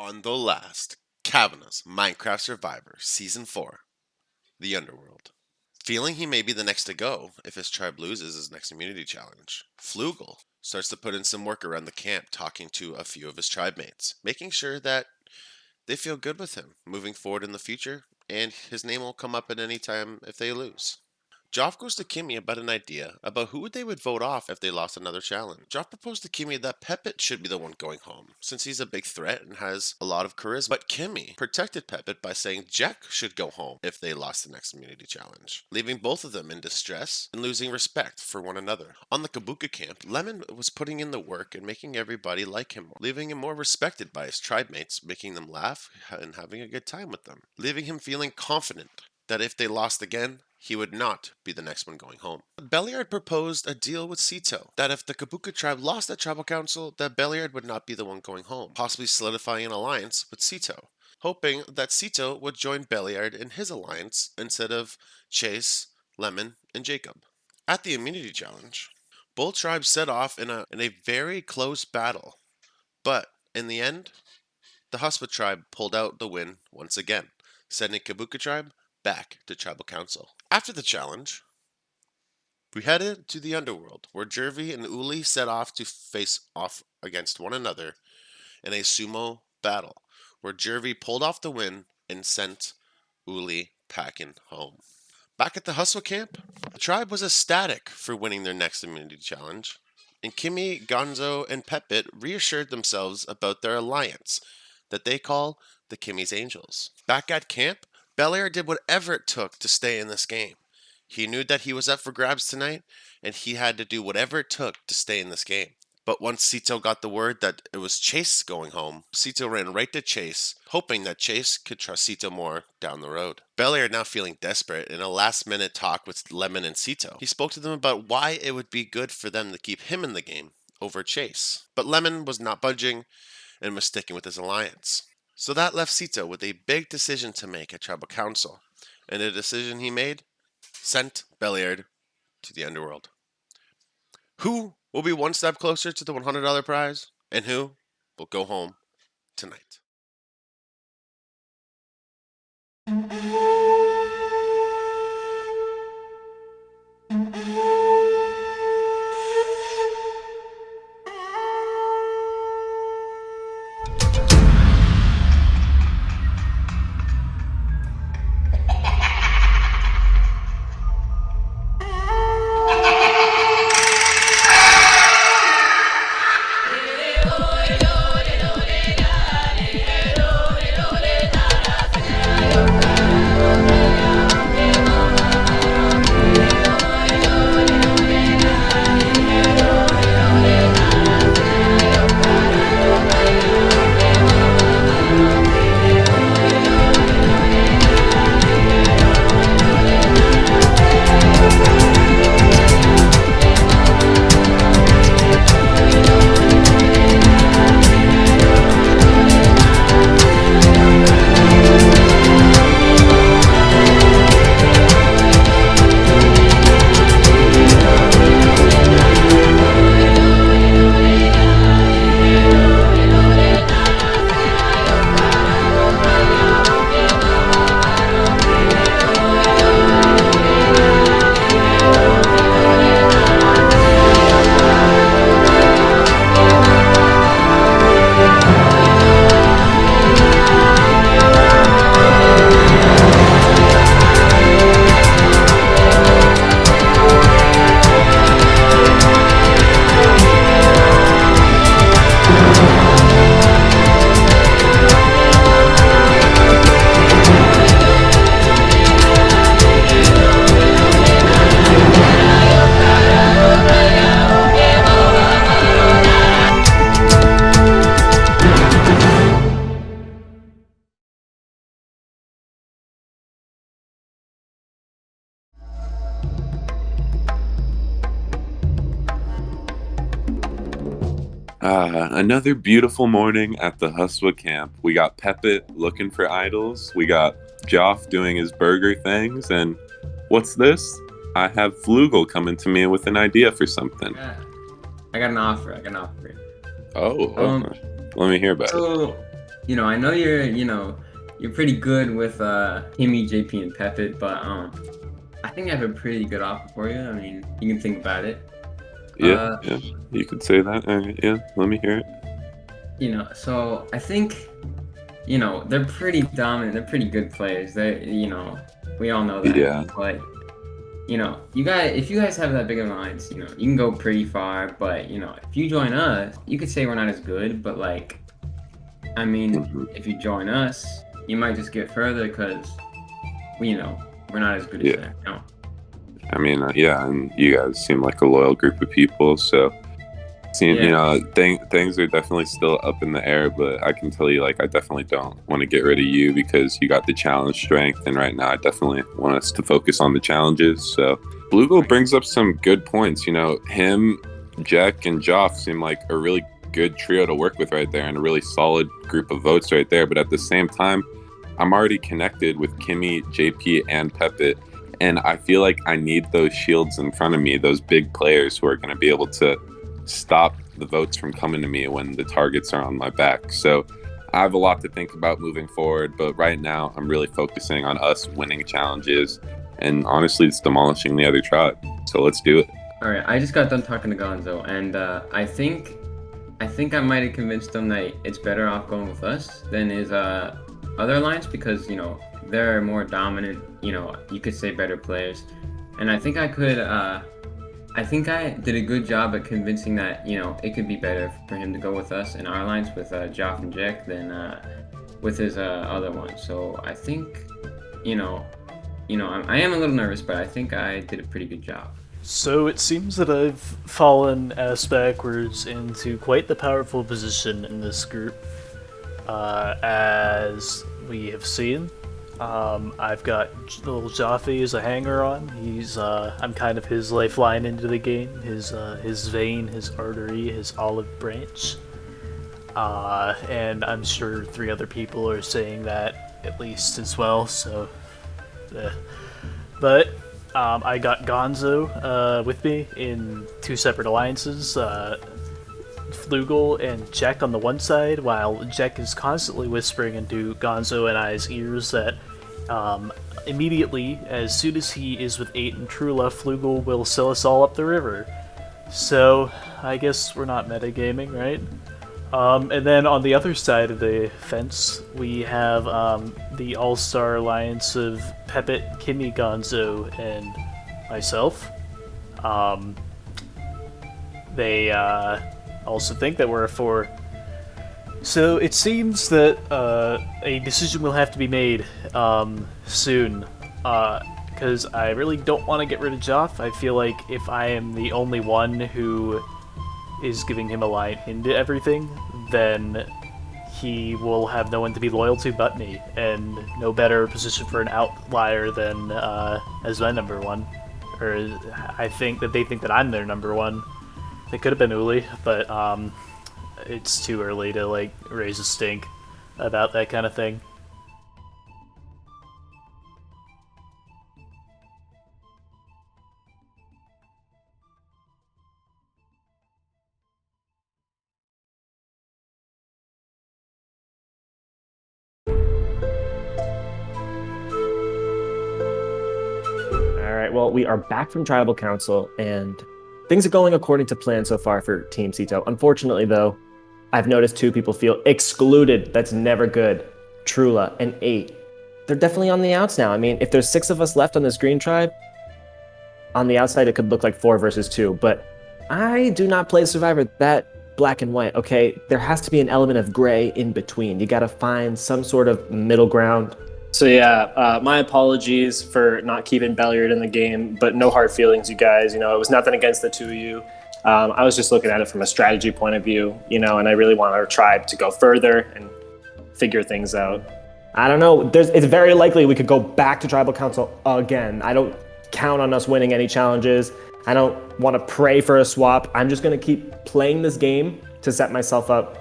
On the last, Kavanah's Minecraft Survivor Season 4, The Underworld. Feeling he may be the next to go if his tribe loses his next immunity challenge, Flugel starts to put in some work around the camp talking to a few of his tribe mates, making sure that they feel good with him moving forward in the future, and his name will come up at any time if they lose. Joff goes to Kimmy about an idea about who they would vote off if they lost another challenge. Joff proposed to Kimmy that Peppet should be the one going home, since he's a big threat and has a lot of charisma. But Kimmy protected Peppet by saying Jack should go home if they lost the next immunity challenge, leaving both of them in distress and losing respect for one another. On the Kabuka camp, Lemon was putting in the work and making everybody like him more, leaving him more respected by his tribe mates, making them laugh and having a good time with them, leaving him feeling confident that if they lost again, he would not be the next one going home. Belliard proposed a deal with Sito, that if the Kabuka tribe lost at tribal council, that Belliard would not be the one going home, possibly solidifying an alliance with Sito, hoping that Sito would join Belliard in his alliance instead of Chase, Lemon, and Jacob. At the immunity challenge, both tribes set off in a very close battle, but in the end, the Huswa tribe pulled out the win once again, sending Kabuka tribe back to tribal council. After the challenge, we headed to the underworld, where Jervy and Uli set off to face off against one another in a sumo battle, where Jervy pulled off the win and sent Uli packing home. Back at the Huswa camp, the tribe was ecstatic for winning their next immunity challenge, and Kimmy, Gonzo, and Peppet reassured themselves about their alliance that they call the Kimmy's Angels. Back at camp, Belliard did whatever it took to stay in this game. He knew that he was up for grabs tonight, and he had to do whatever it took to stay in this game. But once Sito got the word that it was Chase going home, Sito ran right to Chase, hoping that Chase could trust Sito more down the road. Belliard, now feeling desperate, in a last-minute talk with Lemon and Sito, he spoke to them about why it would be good for them to keep him in the game over Chase. But Lemon was not budging and was sticking with his alliance. So that left Sito with a big decision to make at tribal council, and the decision he made sent Belliard to the underworld. Who will be one step closer to the $100 prize, and who will go home tonight? Another beautiful morning at the Huswa camp. We got Peppet looking for idols. We got Joff doing his burger things. And what's this? I have Flugel coming to me with an idea for something. Yeah. I got an offer. Oh, let me hear about it. So, I know you're pretty good with Kimmy, JP, and Peppet, but I think I have a pretty good offer for you. I mean, you can think about it. Yeah, Uh, yeah, you could say that. All right, yeah, let me hear it. so I think, they're pretty dominant. They're pretty good players. We all know that. Yeah, But if you guys have that big of alliance, you can go pretty far. But if you join us, you could say we're not as good. But like, I mean, hmm if you join us, you might just get further because we're not as good as yeah. them. I mean, yeah, and you guys seem like a loyal group of people, so Yeah. things are definitely still up in the air, but I can tell you, like, I definitely don't want to get rid of you because you got the challenge strength, and right now I definitely want us to focus on the challenges. So Bluegill brings up some good points. Him, Jack, and Joff seem like a really good trio to work with right there, and a really solid group of votes right there. But at the same time, I'm already connected with Kimmy, JP, and Peppet, and I feel like I need those shields in front of me, those big players who are going to be able to stop the votes from coming to me when the targets are on my back. So I have a lot to think about moving forward, but right now I'm really focusing on us winning challenges and honestly it's demolishing the other tribe. So let's do it. All right. I just got done talking to Gonzo, and I think I might have convinced him that it's better off going with us than his other alliance because they're more dominant. You could say better players, and I think I did a good job at convincing that it could be better for him to go with us in our lines with Joff and Jack than with his other one. So I think I am a little nervous, but I think I did a pretty good job. So it seems that I've fallen ass backwards into quite the powerful position in this group. As we have seen, I've got little Jaffe as a hanger-on. I'm kind of his lifeline into the game, his vein, his artery, his olive branch. And I'm sure 3 other people are saying that at least as well. So, but I got Gonzo with me in 2 separate alliances. Flugel and Jack on the one side, while Jack is constantly whispering into Gonzo and I's ears that immediately, as soon as he is with 8 and Trula, Flugel will sell us all up the river. So, I guess we're not metagaming, right? And then on the other side of the fence, we have the all-star alliance of Peppet, Kimmy, Gonzo, and myself. They also think that we're a 4. So it seems that a decision will have to be made soon, because I really don't want to get rid of Joff. I feel like if I am the only one who is giving him a line into everything, then he will have no one to be loyal to but me, and no better position for an outlier than as my number 1. Or I think that they think that I'm their number 1. It could have been Uli, but it's too early to like raise a stink about that kind of thing. All right, well, we are back from Tribal Council, and things are going according to plan so far for Team Sito. Unfortunately, though, I've noticed 2 people feel excluded. That's never good. Trula and 8. They're definitely on the outs now. I mean, if there's 6 of us left on this green tribe, on the outside it could look like 4 versus 2, but I do not play Survivor that black and white, okay? There has to be an element of gray in between. You gotta find some sort of middle ground. So yeah, my apologies for not keeping Belliard in the game, but no hard feelings, you guys. It was nothing against the 2 of you. I was just looking at it from a strategy point of view, and I really want our tribe to go further and figure things out. I don't know. It's very likely we could go back to Tribal Council again. I don't count on us winning any challenges. I don't want to pray for a swap. I'm just going to keep playing this game to set myself up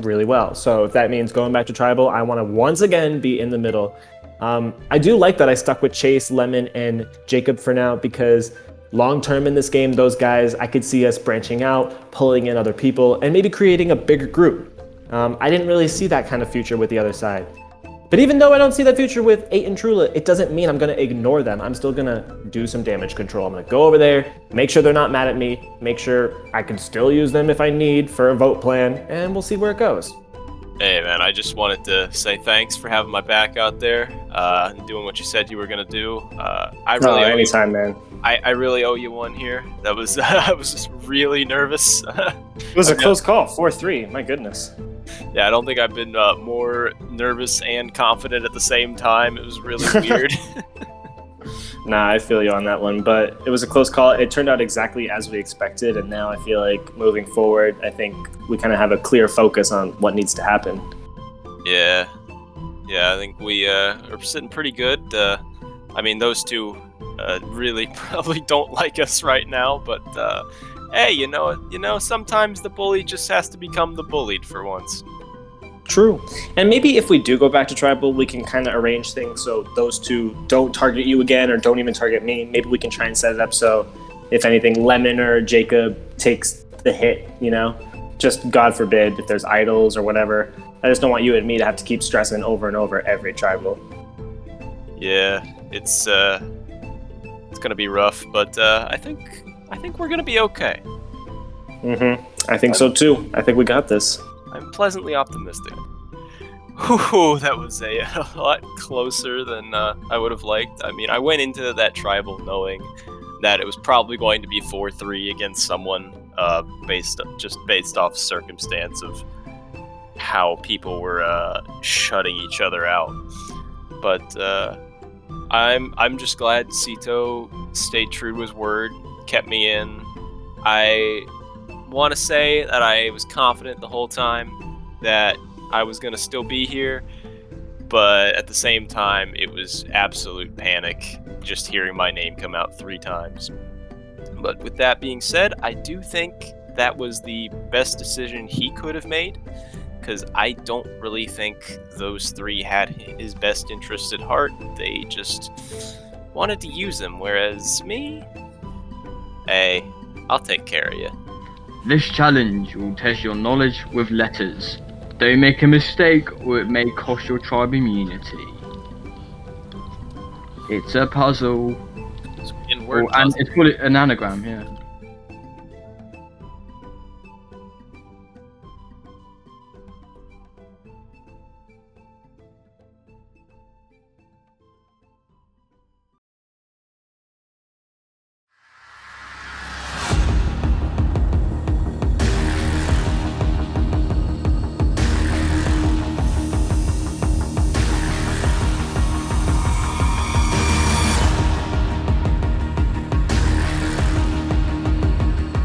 really well. So if that means going back to Tribal, I want to once again be in the middle. I do like that I stuck with Chase, Lemon, and Jacob for now because long term in this game, those guys, I could see us branching out, pulling in other people, and maybe creating a bigger group. I didn't really see that kind of future with the other side. But even though I don't see that future with 8 and Trula, it doesn't mean I'm going to ignore them. I'm still going to do some damage control. I'm going to go over there, make sure they're not mad at me, make sure I can still use them if I need for a vote plan, and we'll see where it goes. Hey man, I just wanted to say thanks for having my back out there, and doing what you said you were gonna do. I really owe anytime, man. I really owe you one here. That was I was just really nervous. It was a close call, 4-3. My goodness. Yeah, I don't think I've been more nervous and confident at the same time. It was really weird. Nah, I feel you on that one, but it was a close call. It turned out exactly as we expected, and now I feel like moving forward, I think we kind of have a clear focus on what needs to happen. Yeah, I think we are sitting pretty good. I mean, those two really probably don't like us right now, but hey, you know, sometimes the bully just has to become the bullied for once. True. And maybe if we do go back to tribal, we can kind of arrange things so those two don't target you again or don't even target me. Maybe we can try and set it up so if anything, Lemon or Jacob takes the hit, you know? Just God forbid if there's idols or whatever. I just don't want you and me to have to keep stressing over and over every tribal. Yeah, it's gonna be rough, but I think we're gonna be okay. I think so too. I think we got this. I'm pleasantly optimistic. Whew, that was a lot closer than I would have liked. I mean, I went into that tribal knowing that it was probably going to be 4-3 against someone based off circumstance of how people were shutting each other out. But I'm just glad Cito stayed true to his word, kept me in. I want to say that I was confident the whole time that I was going to still be here, but at the same time it was absolute panic just hearing my name come out 3 times. But with that being said, I do think that was the best decision he could have made, because I don't really think those 3 had his best interest at heart. They just wanted to use him, whereas me, hey, I'll take care of you. This challenge will test your knowledge with letters. Don't make a mistake or it may cost your tribe immunity. It's a puzzle. In word And puzzle. it's called an anagram, yeah.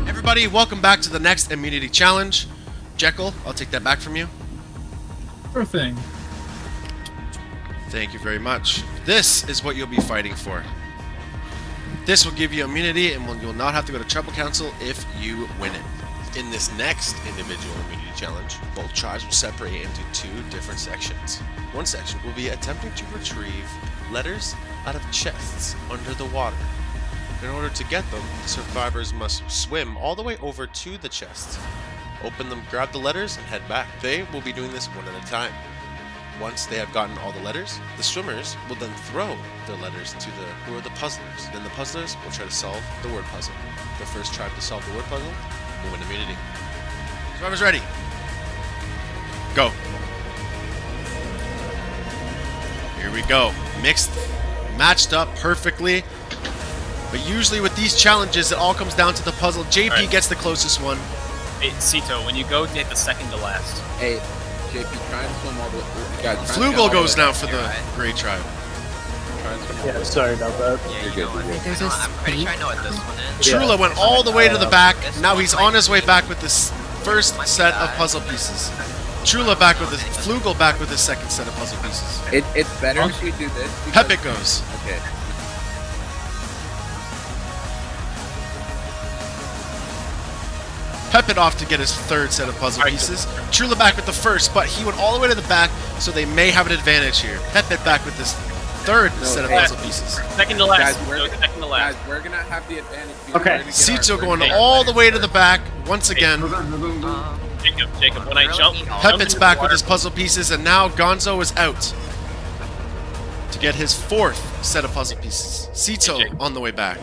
Everybody, welcome back to the next immunity challenge. Jekyll, I'll take that back from you. Sure thing. Thank you very much. This is what you'll be fighting for. This will give you immunity and you'll not have to go to tribal council if you win it. In this next individual immunity challenge, both tribes will separate into 2 different sections. One section will be attempting to retrieve letters out of chests under the water. In order to get them, the survivors must swim all the way over to the chests, open them, grab the letters, and head back. They will be doing this one at a time. Once they have gotten all the letters, the swimmers will then throw their letters to who are the puzzlers. Then the puzzlers will try to solve the word puzzle. The first tribe to solve the word puzzle will win immunity. Survivors ready? Go. Here we go. Mixed, matched up perfectly. But usually with these challenges, it all comes down to the puzzle. JP gets the closest one. Hey, Cito, when you go, take the second to last. Hey, JP, try and swim all the way. Flugel goes now for the Grey Tribe. Yeah, sorry about that. You're good. There's a pretty sure I know what this one is. Trula went all the way to the back. Now he's on his way back with this first set of puzzle pieces. Trula back with his Flugel back with his second set of puzzle pieces. It's better if we do this. Pepit goes. Okay. Pepit off to get his third set of puzzle pieces. Trula back with the first, but he went all the way to the back, so they may have an advantage here. Pepit back with this third set of puzzle pieces. Second to last. Guys, we're gonna have the advantage. Okay. Cito going all the way to the back once again. Jacob, when I jump... Pepit's back with his puzzle pieces, and now Gonzo is out to get his 4th set of puzzle pieces. Sito on the way back.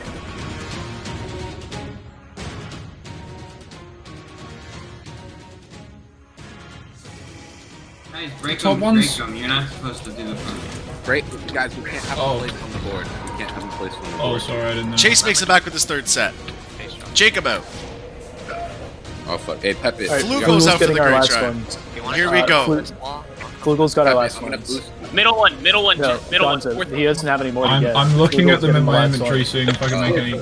Guys, break Top them, ones. break them. You're not supposed to do the front. Great, guys. We can't have a place on the board. We can't have a place on the board. Oh, sorry, I didn't know. Chase makes it back with his 3rd set. Jacob out. Oh fuck. Hey, Pepe. Alright, Flugel's out for the getting our great last try. one. Here we go. Flugel's got our Pepe, last I'm gonna one. boost. Middle one, No, middle one. Gonzo, Fourth he doesn't have any more to I'm, get. I'm looking at them in Flugel's my getting the last inventory, one. seeing if I can make any.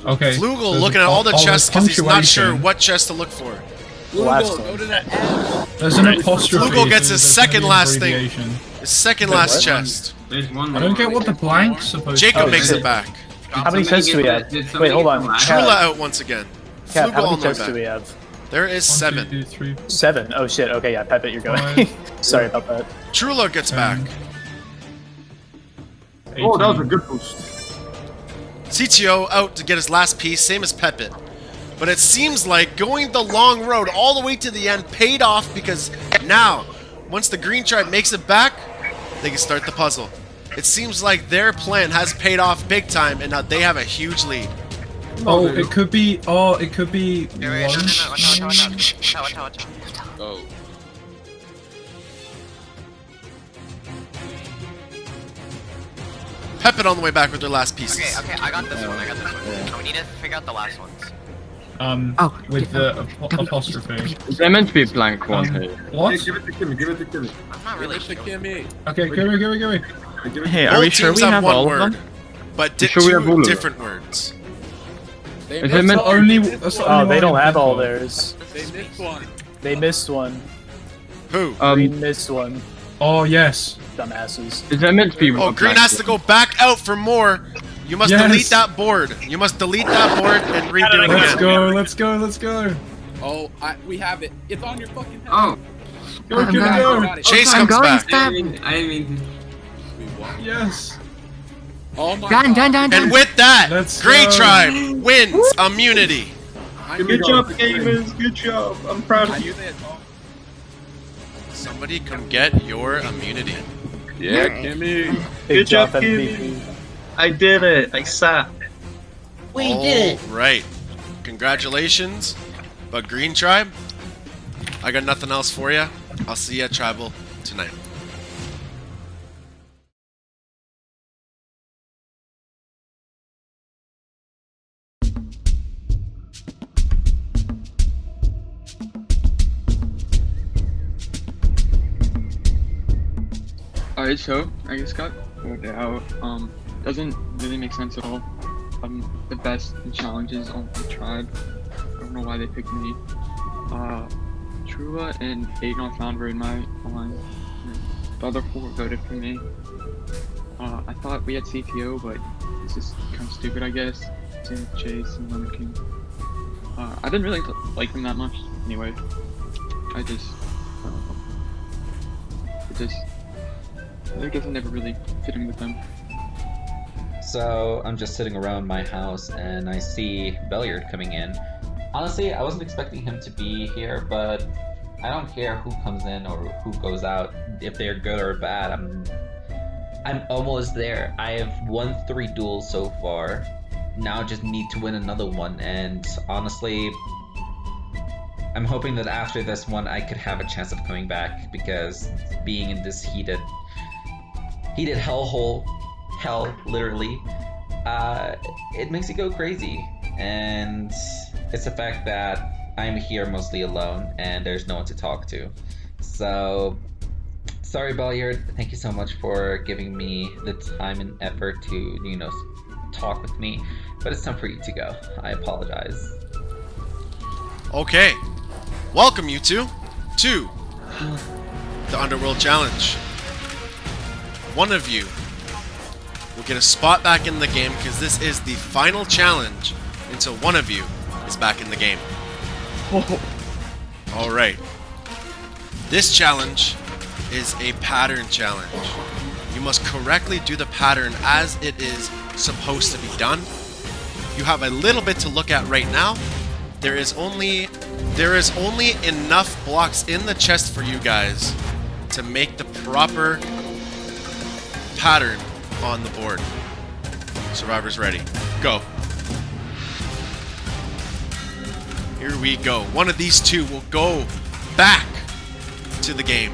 Okay. Flugel there's looking a at all the there's chests because he's not sure punctuation. what chest to look for. Last Flugel, one. go to that L. There's an apostrophe. Flugel gets his so there's second gonna be last thing. abbreviation. His second last chest. There's one more. I don't get what the blank's supposed Jacob to be. makes it back. How many chests do we have? Wait, hold on. Trula Cat, out once again. Cat, Flugel how on many the way chests do we back. have? There is 1, 7. 2, 3, 7. Oh shit. Okay, yeah, Pepit, you're going. Five. Sorry about that. Trula gets back. 18. Oh, that was a good boost. CTO out to get his last piece, same as Pepit. But it seems like going the long road all the way to the end paid off because now, once the Green Tribe makes it back, they can start the puzzle. It seems like their plan has paid off big time, and now they have a huge lead. Oh, it could be. Oh, it could be. Wait, no, watch out. Go. Pepit on the way back with their last pieces. Okay, I got this one. Now we need to figure out the last ones. With the apostrophe. Is there meant to be a blank one here? What? Give it to Kimmy. I'm not really Give it to sure. Kimmy. Okay, give me. Hey, Both teams have one word, but You sure we have all two of them? different words. They Is missed it meant one. Only. That's the Oh, only they one don't I have can all think of. theirs. They missed one. They missed one. Who? Green missed one. Oh yes. Dumbasses. Is there meant to be Oh, a Green blank has to one? go back out for more. You must Yes. delete that board. You must delete that board and redo it Let's again. go. Let's go. Oh, we have it. It's on your fucking head. Oh, Go, go. Got it. Chase comes back. I didn't mean We won. Yes. Oh my god. And with that, Let's Grey go. Tribe wins immunity. Good job, gamers. Good job. I'm proud I knew they had all. Somebody come get your immunity. Yeah, Kimmy. Big job, MVP. I did it. I sat. We did it. Right. Congratulations. But Green Tribe, I got nothing else for you. I'll see you at Tribal tonight. Alright, so I just got voted out. Doesn't really make sense at all. I'm the best in challenges on the tribe. I don't know why they picked me. Trua and Aegon found were in my line. The other 4 voted for me. I thought we had CTO, but it's just kind of stupid, I guess. Same with Chase and Lemon King. I didn't really like them that much anyway. I guess I never really fit in with them. So I'm just sitting around my house and I see Belliard coming in. Honestly, I wasn't expecting him to be here, but I don't care who comes in or who goes out. If they're good or bad, I'm almost there. I have won 3 duels so far. Now I just need to win another one, and honestly, I'm hoping that after this one I could have a chance of coming back, because being in this heated hellhole, hell literally, it makes you go crazy. And it's the fact that I'm here mostly alone and there's no one to talk to. So sorry, Belliard, thank you so much for giving me the time and effort to, talk with me, but it's time for you to go. I apologize. Okay. Welcome, you two, to the Underworld Challenge. One of you will get a spot back in the game because this is the final challenge until one of you is back in the game. Alright. This challenge is a pattern challenge. You must correctly do the pattern as it is supposed to be done. You have a little bit to look at right now. There is only enough blocks in the chest for you guys to make the proper pattern on the board. Survivors ready. Go. Here we go. One of these two will go back to the game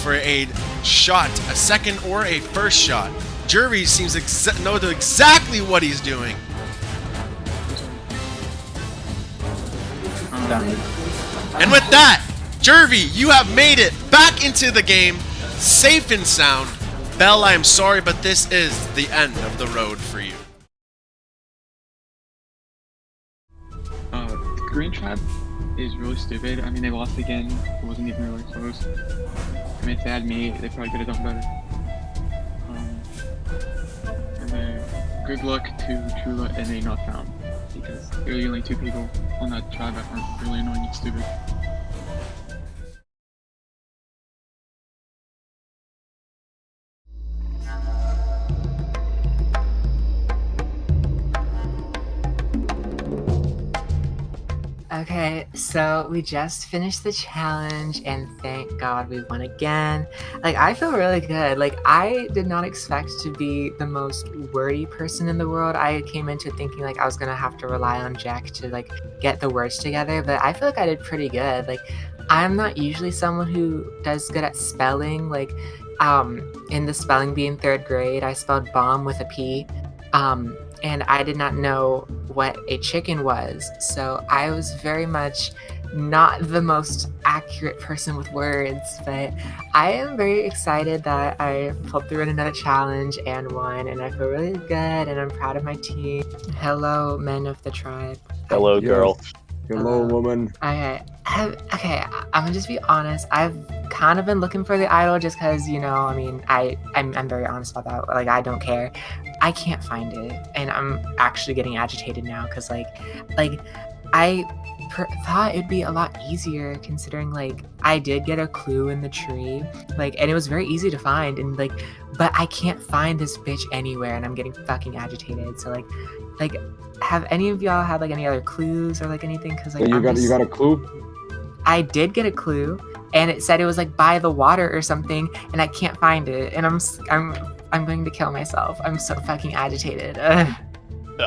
for a shot, a second or a first shot. Jervy seems to know exactly what he's doing. And with that, Jervy, you have made it back into the game, safe and sound. Bell, I am sorry, but this is the end of the road for you. The Green Tribe is really stupid. I mean, they lost again. It wasn't even really close. I mean, if they had me, they probably could have done better. And then good luck to Chula and a Not Found, because they're the only two people on that tribe that aren't really annoying and stupid. Okay, so we just finished the challenge and thank God we won again. Like, I feel really good. Like, I did not expect to be the most wordy person in the world. I came into it thinking like I was gonna have to rely on Jack to like get the words together, but I feel like I did pretty good. Like, I'm not usually someone who does good at spelling. Like, in the spelling bee in 3rd grade, I spelled bomb with a P. And I did not know what a chicken was, so I was very much not the most accurate person with words, but I am very excited that I pulled through in another challenge and won, and I feel really good, and I'm proud of my team. Hello, men of the tribe. Hello, girl. Hello, woman. Okay, I'm gonna just be honest. I've kind of been looking for the idol just because, you know, I mean, I'm very honest about that. Like, I don't care. I can't find it, and I'm actually getting agitated now because, like, I thought it'd be a lot easier considering, like, I did get a clue in the tree, like, and it was very easy to find, and like, but I can't find this bitch anywhere, and I'm getting fucking agitated. So like, have any of y'all had like any other clues or like anything? Because like, you got a clue? I did get a clue, and it said it was like by the water or something, and I can't find it, and I'm going to kill myself. I'm so fucking agitated. I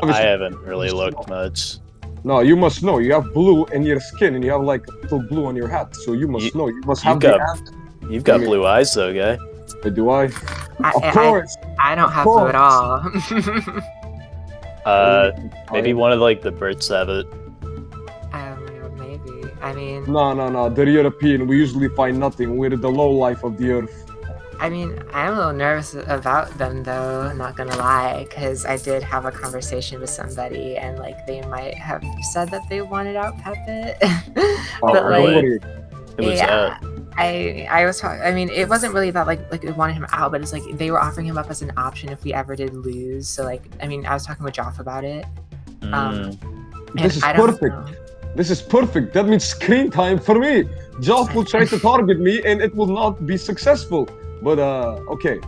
haven't really looked much. No, you must know. You have blue in your skin, and you have like a little blue on your hat. So you must know. You must have You've got blue eyes, though, guy. Do I? Of course. I don't have blue at all. Maybe one of like the birds have it. Maybe. I mean. No. They're European. We usually find nothing. We're the low life of the earth. I mean, I'm a little nervous about them, though, not gonna lie, because I did have a conversation with somebody, and, like, they might have said that they wanted out Peppet. But, really? It was I was talking, I mean, it wasn't really that, like we wanted him out, but it's, like, they were offering him up as an option if we ever did lose, so, like, I mean, I was talking with Joff about it. This is perfect. This is perfect. That means screen time for me. Joff will try to target me, and it will not be successful. But, okay.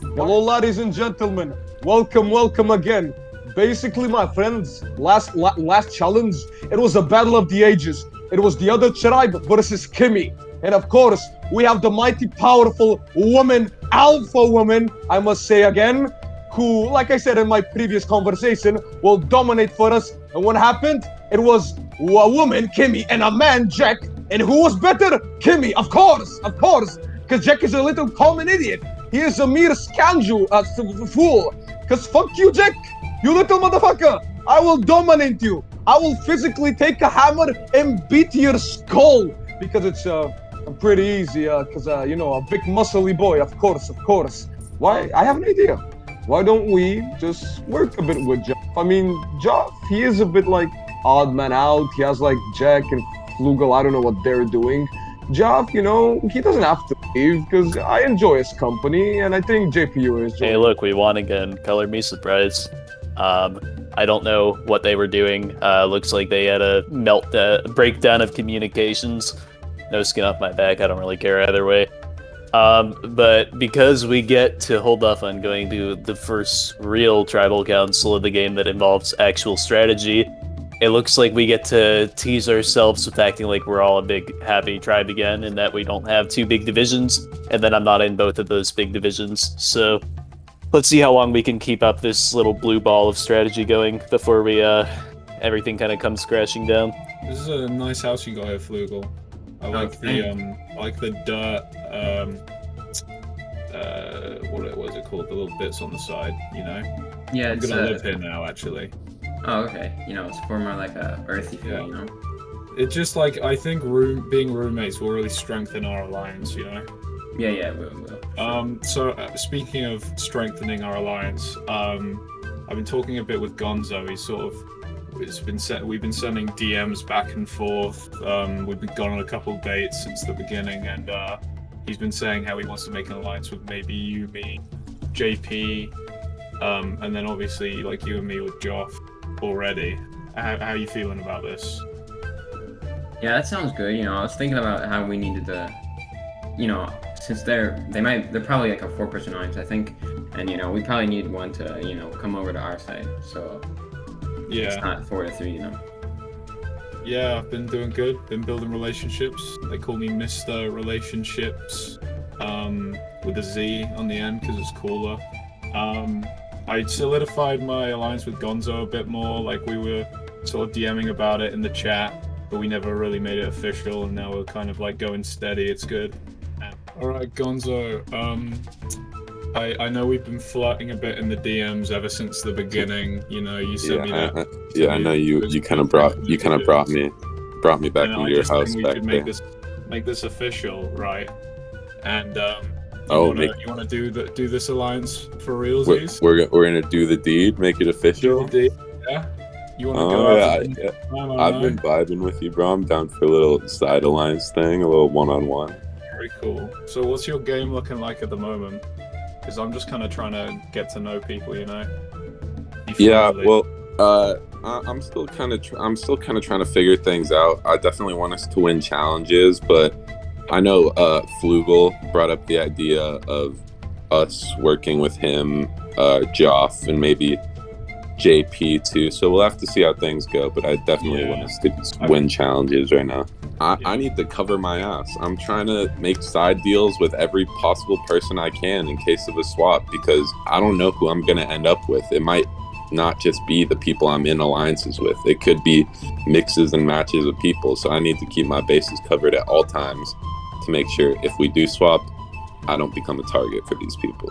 Hello, ladies and gentlemen. Welcome again. Basically, my friends, last challenge, it was a battle of the ages. It was the other tribe versus Kimmy. And of course, we have the mighty, powerful woman, alpha woman, I must say again, who, like I said in my previous conversation, will dominate for us. And what happened? It was a woman, Kimmy, and a man, Jack. And who was better? Kimmy, of course. Because Jack is a little common idiot. He is a mere scoundrel, fool. Because fuck you, Jack. You little motherfucker. I will dominate you. I will physically take a hammer and beat your skull. Because it's pretty easy. Because, you know, a big muscly boy, of course. Why? I have an idea. Why don't we just work a bit with Jeff? I mean, Jeff, he is a bit like odd man out. He has like Jack and Flugel. I don't know what they're doing. Jeff, you know, he doesn't have to leave because I enjoy his company, and I think JPU is. Hey, look, we won again. Color me surprised. I don't know what they were doing. Looks like they had a breakdown of communications. No skin off my back. I don't really care either way. But because we get to hold off on going to the first real tribal council of the game that involves actual strategy, it looks like we get to tease ourselves with acting like we're all a big happy tribe again, and that we don't have two big divisions, and then I'm not in both of those big divisions. So let's see how long we can keep up this little blue ball of strategy going before we everything kind of comes crashing down. This is a nice house you got here, Flugel. I like the dirt. What was it called? The little bits on the side. You know. Yeah, I'm gonna live here now, actually. Oh, okay. You know, it's for more like a earthy feel, you know? It's just like, I think being roommates will really strengthen our alliance, you know? Yeah, we will. So, speaking of strengthening our alliance, I've been talking a bit with Gonzo. He's sort of, we've been sending DMs back and forth. We've been gone on a couple dates since the beginning, and he's been saying how he wants to make an alliance with maybe you, me, JP, and then obviously like you and me with Joff already. How are you feeling about this? Yeah, that sounds good. You know, I was thinking about how we needed to, you know, since they're probably like a 4-person alliance, I think, and you know, we probably need one to, you know, come over to our side. So yeah, it's not 4-3, you know. Yeah, I've been doing good. Been building relationships. They call me Mr. Relationships, with a Z on the end because it's cooler. I solidified my alliance with Gonzo a bit more. Like, we were sort of DMing about it in the chat, but we never really made it official, and now we're kind of like going steady. It's good. Alright, Gonzo. I know we've been flirting a bit in the DMs ever since the beginning. You know, you sent me that. I know you kind of brought me back into your house back there. Make this official, right? And you want to do this alliance for realsies? We're gonna do the deed, make it official. Yeah. You want to go out? Yeah. I've been vibing with you, bro. I'm down for a little side alliance thing, a little one-on-one. Very cool. So, what's your game looking like at the moment? Because I'm just kind of trying to get to know people, you know. Yeah. Well, I'm still kind of trying to figure things out. I definitely want us to win challenges, but I know Flugel brought up the idea of us working with him, Joff, and maybe JP too. So we'll have to see how things go, but I definitely want us to win challenges right now. I need to cover my ass. I'm trying to make side deals with every possible person I can in case of a swap, because I don't know who I'm going to end up with. It might not just be the people I'm in alliances with. It could be mixes and matches of people. So I need to keep my bases covered at all times to make sure if we do swap, I don't become a target for these people.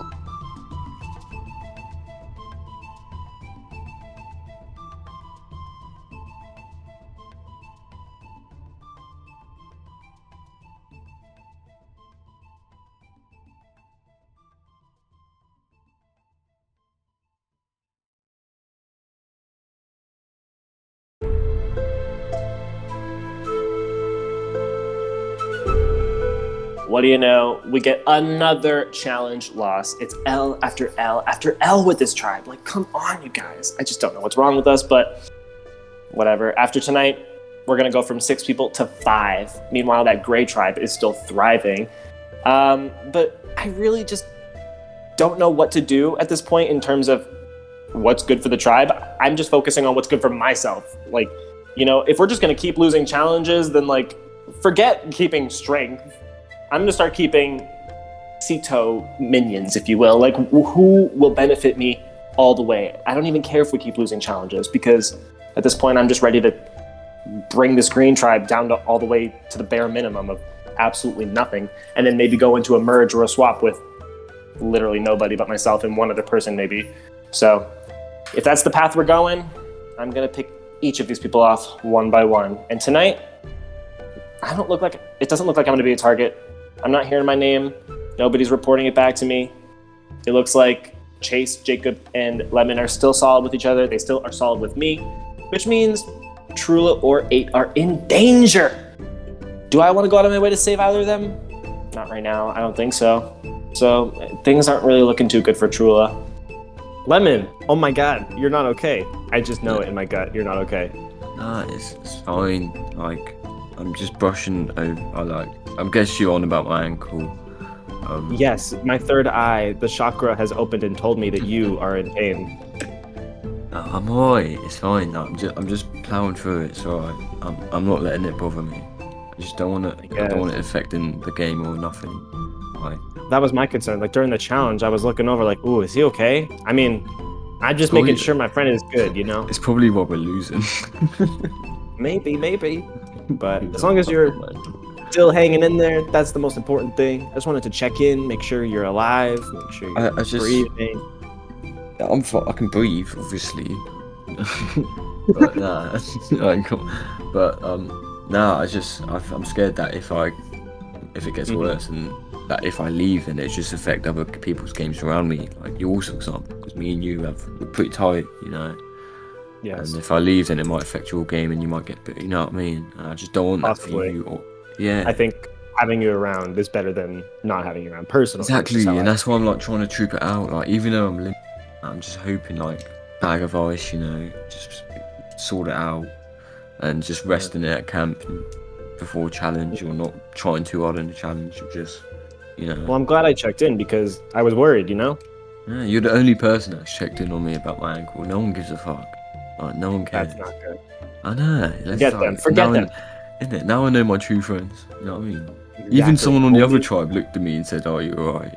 What do you know? We get another challenge loss. It's L after L after L with this tribe. Like, come on, you guys. I just don't know what's wrong with us, but whatever. After tonight, we're going to go from 6 people to 5. Meanwhile, that gray tribe is still thriving. But I really just don't know what to do at this point in terms of what's good for the tribe. I'm just focusing on what's good for myself. Like, you know, if we're just going to keep losing challenges, then, like, forget keeping strength. I'm going to start keeping Cito minions, if you will. Like, who will benefit me all the way? I don't even care if we keep losing challenges, because at this point, I'm just ready to bring this green tribe down to all the way to the bare minimum of absolutely nothing, and then maybe go into a merge or a swap with literally nobody but myself and one other person, maybe. So if that's the path we're going, I'm going to pick each of these people off one by one. And tonight, it doesn't look like I'm going to be a target. I'm not hearing my name. Nobody's reporting it back to me. It looks like Chase, Jacob, and Lemon are still solid with each other. They still are solid with me, which means Trula or 8 are in danger. Do I want to go out of my way to save either of them? Not right now. I don't think so. So things aren't really looking too good for Trula. Lemon, oh my god, you're not okay. I just know it in my gut. You're not okay. Nah, it's fine. Like, I'm just brushing over. I guess you're on about my ankle. Yes, my third eye, the chakra has opened and told me that you are in pain. I'm alright. It's fine. I'm just plowing through it. It's alright. I'm not letting it bother me. I just don't want it. I don't want it affecting the game or nothing. Like, that was my concern. Like during the challenge, I was looking over, like, "Ooh, is he okay?" I mean, I'm just making sure my friend is good. You know. It's probably what we're losing. maybe. But as long as you're still hanging in there, that's the most important thing. I just wanted to check in, make sure you're alive, make sure you're I just breathing. I can breathe, obviously. But nah, I'm scared that if it gets worse and that if I leave, then it just affect other people's games around me, like yours, for example. Because me and you we're pretty tight, you know. Yes. And if I leave, then it might affect your game, and you might get bit. You know what I mean? And I just don't want that for you. Yeah. I think having you around is better than not having you around personally. Exactly, and that's why I'm like trying to troop it out. Like even though I'm just hoping like bag of ice, you know, just sort it out and just resting it at camp before challenge, or not trying too hard in the challenge, or just, you know. Well, I'm glad I checked in because I was worried, you know. Yeah, you're the only person that's checked in on me about my ankle. No one gives a fuck. Like no one cares. That's not good. I know. Forget them. Forget them. Isn't it? Now I know my true friends. You know what I mean? Exactly. Even someone on the other tribe looked at me and said, "Oh, you're alright."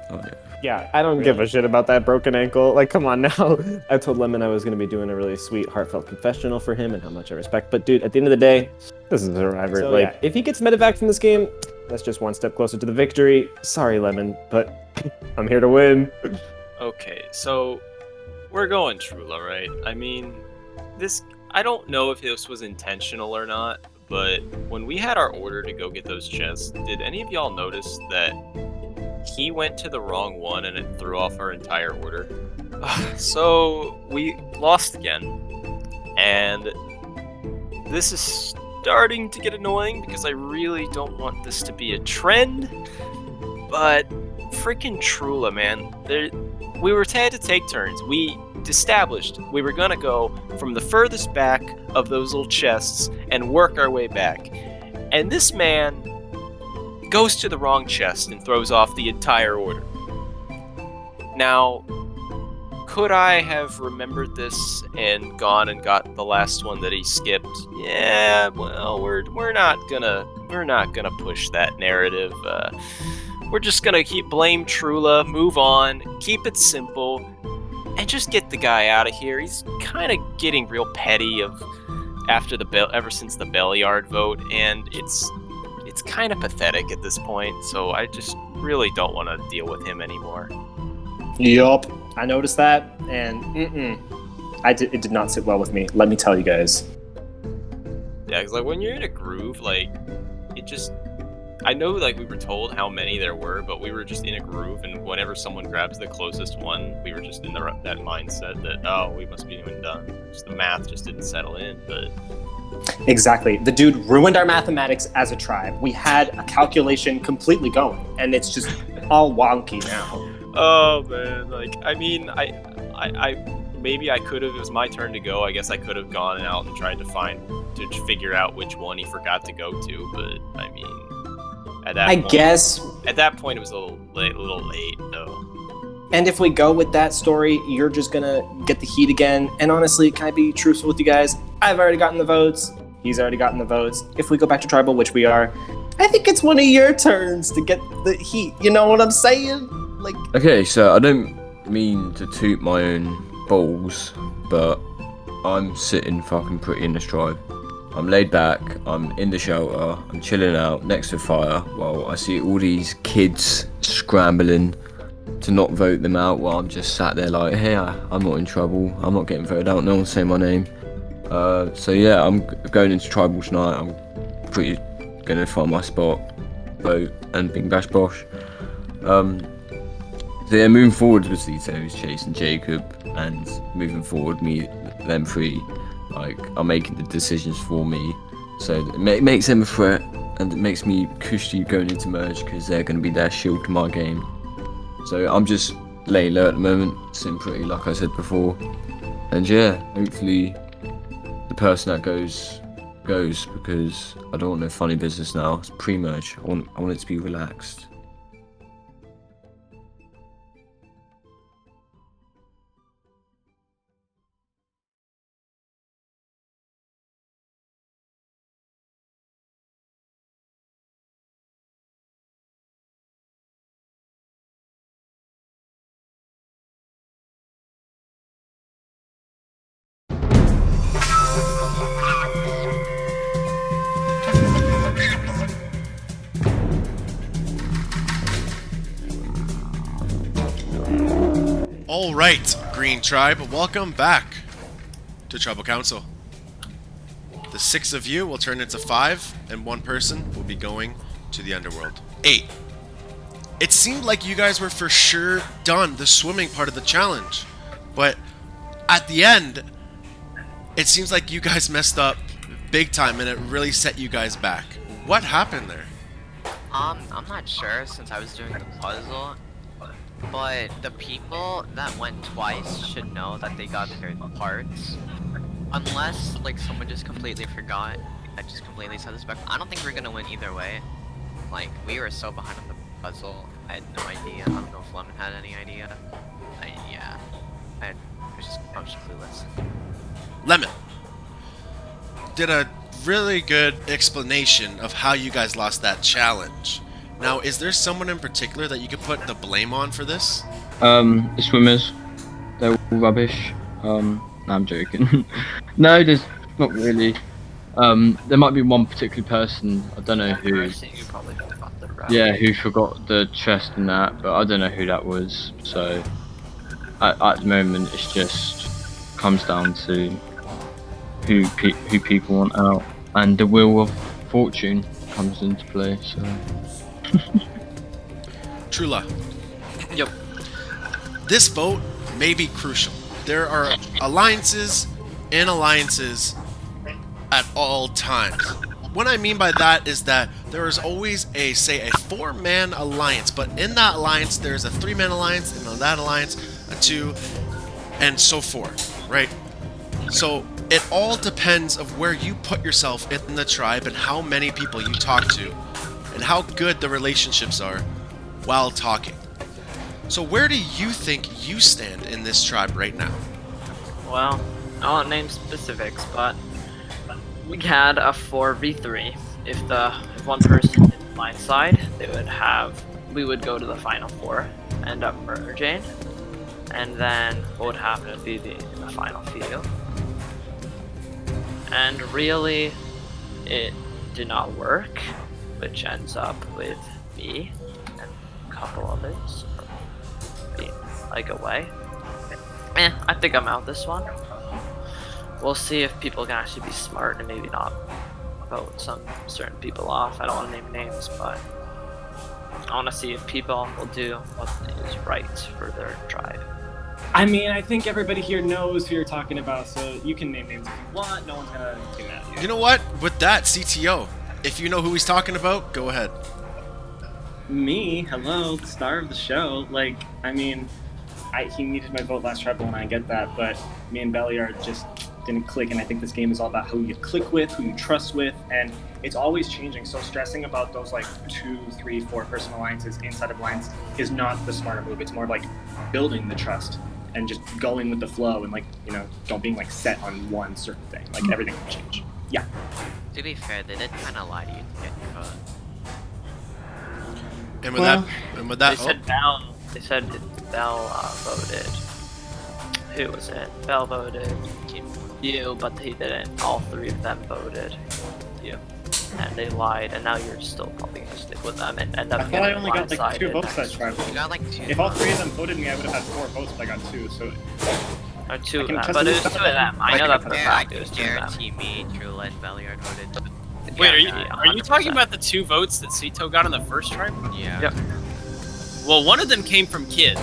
Yeah, I don't give a shit about that broken ankle. Like, come on now. I told Lemon I was going to be doing a really sweet, heartfelt confessional for him and how much I respect. But, dude, at the end of the day, this is a survivor. So, like, if he gets medevac from this game, that's just one step closer to the victory. Sorry, Lemon, but I'm here to win. Okay, so we're going Trula, right? I mean, I don't know if this was intentional or not, but when we had our order to go get those chests, did any of y'all notice that he went to the wrong one and it threw off our entire order? So we lost again, and this is starting to get annoying because I really don't want this to be a trend, but freaking Trula, man. We had to take turns. We established we were gonna go from the furthest back of those little chests and work our way back. And this man goes to the wrong chest and throws off the entire order. Now, could I have remembered this and gone and got the last one that he skipped? Yeah, well, we're not gonna push that narrative. We're just gonna blame Trula, move on, keep it simple, and just get the guy out of here. He's kind of getting real petty ever since the Belliard vote, and it's kind of pathetic at this point. So I just really don't want to deal with him anymore. Yup, I noticed that, and it did not sit well with me. Let me tell you guys. Yeah, because like when you're in a groove, like I know like we were told how many there were, but we were just in a groove, and whenever someone grabs the closest one, we were just in that mindset that, oh, we must be doing done. Just the math just didn't settle in, but... Exactly. The dude ruined our mathematics as a tribe. We had a calculation completely going, and it's just all wonky now. Oh man, like I mean, I maybe I could have. It was my turn to go. I guess I could have gone out and tried to figure out which one he forgot to go to. But I mean, at that point it was a little late though. And if we go with that story, you're just gonna get the heat again. And honestly, can I be truthful with you guys? I've already gotten the votes. He's already gotten the votes. If we go back to tribal, which we are, I think it's one of your turns to get the heat. You know what I'm saying? Like. Okay, so I don't mean to toot my own balls, but I'm sitting fucking pretty in this tribe. I'm laid back, I'm in the shelter, I'm chilling out next to a fire while I see all these kids scrambling to not vote them out while I'm just sat there like, hey, I'm not in trouble, I'm not getting voted out, no one's saying my name. So yeah, I'm going into tribal tonight, I'm pretty gonna find my spot, vote, and bing bash bosh. So yeah, moving forward with these Chase and Jacob, and moving forward, them three, like, are making the decisions for me. So it makes them a threat, and it makes me cushy going into merge because they're going to be their shield to my game. So I'm just laying low at the moment, sitting pretty, like I said before. And yeah, hopefully the person that goes because I don't want no funny business now. It's pre-merge. I want it to be relaxed. All right, Green Tribe, welcome back to Tribal Council. The 6 of you will turn into 5, and 1 person will be going to the underworld. 8. It seemed like you guys were for sure done the swimming part of the challenge, but at the end, it seems like you guys messed up big time, and it really set you guys back. What happened there? I'm not sure since I was doing the puzzle, but the people that went twice should know that they got their parts. Unless, like, someone just completely forgot. I just completely set this back. I don't think we're gonna win either way. Like, we were so behind on the puzzle. I had no idea. I don't know if Lemon had any idea. I was just a bunch of clueless. Lemon did a really good explanation of how you guys lost that challenge. Now, is there someone in particular that you could put the blame on for this? The swimmers. They're all rubbish. No, I'm joking. No, there's not really. There might be one particular person, I don't know who. Yeah, who forgot the chest and that, but I don't know who that was. So, at the moment, it's just comes down to who people want out, and the wheel of fortune comes into play. So. Trula. Yep. This vote may be crucial. There are alliances and alliances at all times. What I mean by that is that there is always a 4-man alliance, but in that alliance there's a 3-man alliance, and in that alliance a 2, and so forth, right? So it all depends of where you put yourself in the tribe and how many people you talk to and how good the relationships are while talking. So where do you think you stand in this tribe right now? Well, I won't name specifics, but we had a 4v3. If one person did the blind side, we would go to the final 4, end up merging, and then what would happen would be in the final few. And really, it did not work, which ends up with me and a couple others being like away. I think I'm out this one. We'll see if people can actually be smart and maybe not vote some certain people off. I don't want to name names, but I want to see if people will do what is right for their tribe. I mean, I think everybody here knows who you're talking about, so you can name names if you want. No one's gonna do that. You know what? With that, CTO, if you know who he's talking about, go ahead. Me? Hello, the star of the show. Like, I mean, he needed my vote last tribal, and I get that, but me and Belliard just didn't click, and I think this game is all about who you click with, who you trust with, and it's always changing. So stressing about those like 2, 3, 4-person alliances inside of alliance is not the smarter move. It's more of like building the trust and just going with the flow and, like, you know, don't being like set on one certain thing. Like, everything can change. Yeah. To be fair, they did kind of lie to you to get your vote. And with that, they said Bell voted. Who was it? Bell voted you, but he didn't. All 3 of them voted you, and they lied. And now you're still probably gonna stick with them and end up. I thought I only got like 2 votes that tribal. You got like 2. If all 3 of them voted me, I would have had 4 votes, but I got 2. So. Or 2 of them, but it was 2 of them. I know that for a fact. It was 2 of them. Guarantee me, Trula, and Belliard voted. Wait, are you talking about the 2 votes that Sito got on the first tribe? Yeah. Yep. Well, one of them came from Kid.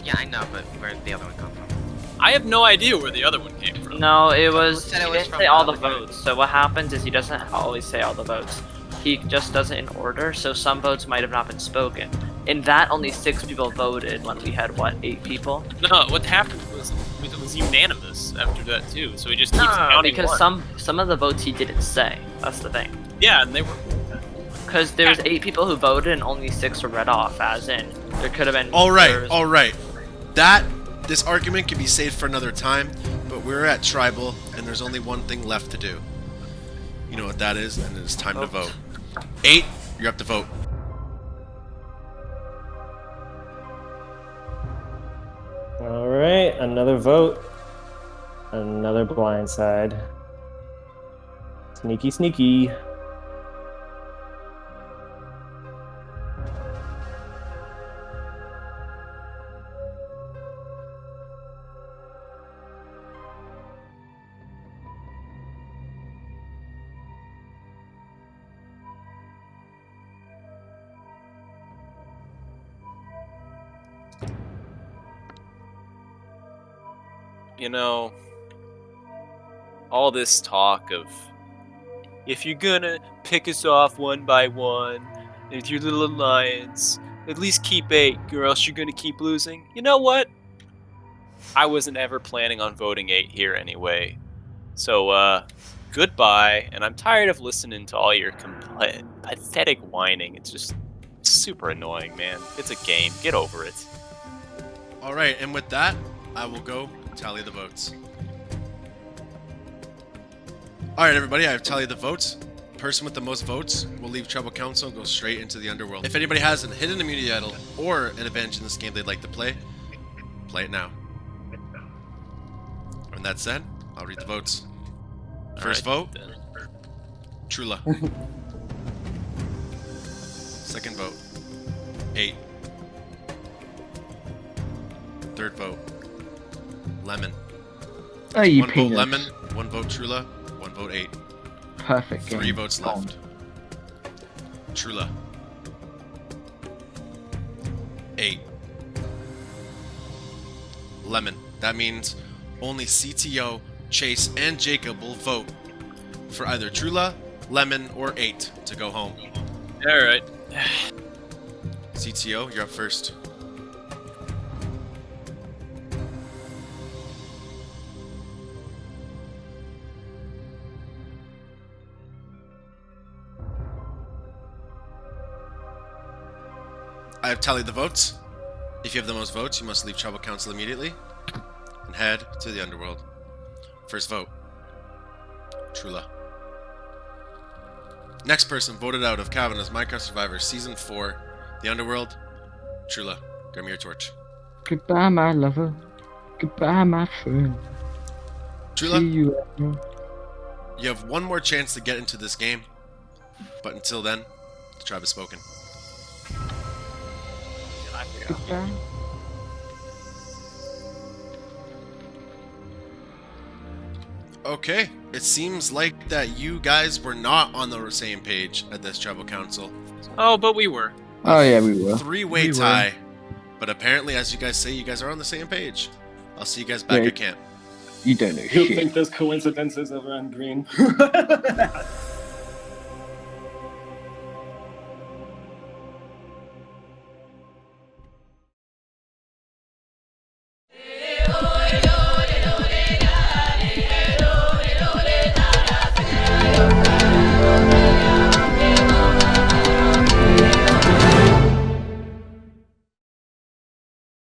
Yeah, I know, but where'd the other one come from? I have no idea where the other one came from. No, it was. He He didn't say all the votes. So what happens is he doesn't always say all the votes. He just does it in order. So some votes might have not been spoken. In that, only 6 people voted when we had, what, 8 people? No, what happened was it was unanimous after that too. So he just keeps No, counting because one. some of the votes he didn't say. That's the thing. Yeah, and they were. Because there's 8 people who voted and only 6 were read off. As in, there could have been. all right. This argument can be saved for another time, but we're at tribal, and there's only one thing left to do. You know what that is, and it's time to vote. 8, you're up to vote. All right, another vote. Another blind side. Sneaky, sneaky. you know, all this talk of if you're gonna pick us off one by one with your little alliance, at least keep 8, or else you're gonna keep losing. You know what? I wasn't ever planning on voting 8 here anyway. So, goodbye, and I'm tired of listening to all your pathetic whining. It's just super annoying, man. It's a game. Get over it. All right, and with that, I will go tally the votes. All right, everybody, I've tallied the votes. Person with the most votes will leave Tribal Council and go straight into the Underworld. If anybody has a hidden immunity idol or an advantage in this game they'd like to play it now. And that said, I'll read the votes. First vote, Trula. Second vote, 8. Third vote, Lemon. Oh, you 1 vote penis. Lemon, 1 vote Trula, 1 vote 8. Perfect game. 3 votes left. Trula. 8. Lemon. That means only CTO, Chase, and Jacob will vote for either Trula, Lemon, or 8 to go home. Alright. CTO, you're up first. I have tallied the votes. If you have the most votes, you must leave Tribal Council immediately and head to the Underworld. First vote, Trula. Next person voted out of Kavanah's Minecraft Survivor Season 4, the Underworld, Trula. Grab me your torch. Goodbye, my lover. Goodbye, my friend. Trula, See you later. you have one more chance to get into this game, but until then, the tribe has spoken. Goodbye. Okay, it seems like that you guys were not on the same page at this Tribal Council. Oh, but we were. Oh yeah, we were. 3-way We were. tie. But apparently, as you guys say, you guys are on the same page. I'll see you guys back Yeah. at camp. You don't know You shit. think there's coincidences over on green?